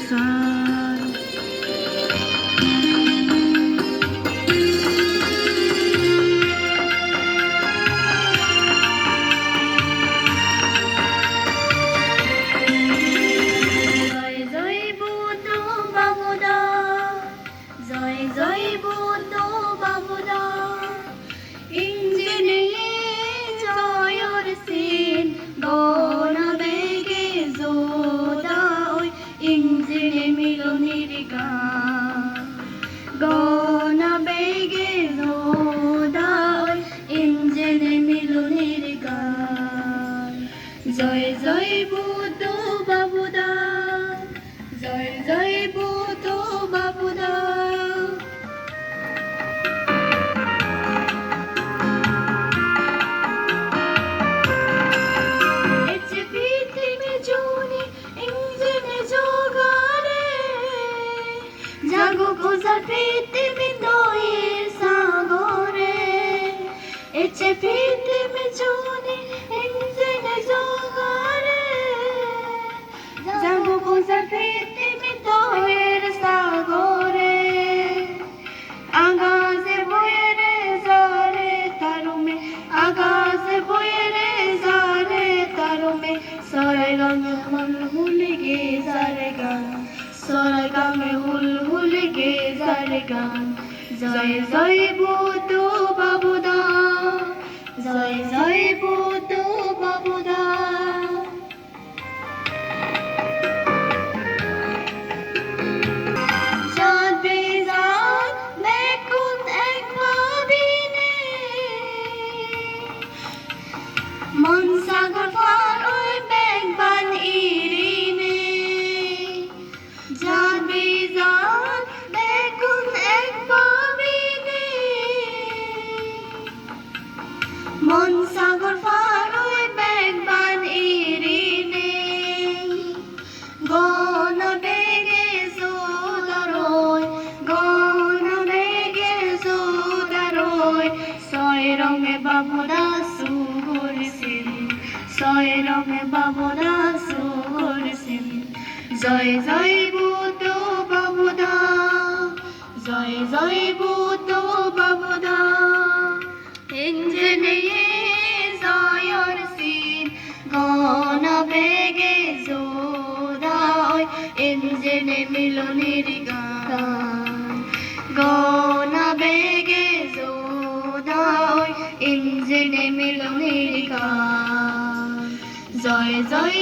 সার জয় বুদ্ধ বাবুদা ইঞ্জিনে জয়র সিন গণ বেগে জোদা ওই ইঞ্জিনে মিলনের গান গণ বেগে জোদা ওই ইঞ্জিনে মিলনের গান জয় জয় বুদ্ধ বাবুদা জয় জয় বুদ্ধ বাবুদা জাগো গোজার পৃথিবী দয়ের সাগরে এচে পৃথিবী জুনি ইঞ্জিনে জোগারে জাগো গোজার পৃথিবী দয়ের সাগরে আগাজে বয়েরে জারে তারুমে আগাজে বয়েরে জারে তারুমে সরে রঙে মন ভুলে গে জারে গান সরে গামে হুল হুল গে জারে গান জয় জয় বুদ্ধ বাবুদা জয় জয় বুদ্ধ বাবুদা মন সাগর পার ওই বেগবান ইরিনে যাবে যান দেখুন এক পাবিনে মন সাগর পার ওই বেগবান ইরিনে গণ বেগে জোদারোয় গণ বেগে জোদারোয় ছয় রঙে বাবুদা সুগরছেন ছয় রঙে বাবুদা সুগরছেন জয় জয় বুদ্ধ বাবুদা জয় জয় বুদ্ধ বাবুদা ইঞ্জিনে জয়র সিন গণ বেগে জোদায় ইঞ্জিনে মিলনের গান গণ বেগে জোদায় ইঞ্জিনে মিলনের গান জয় জয়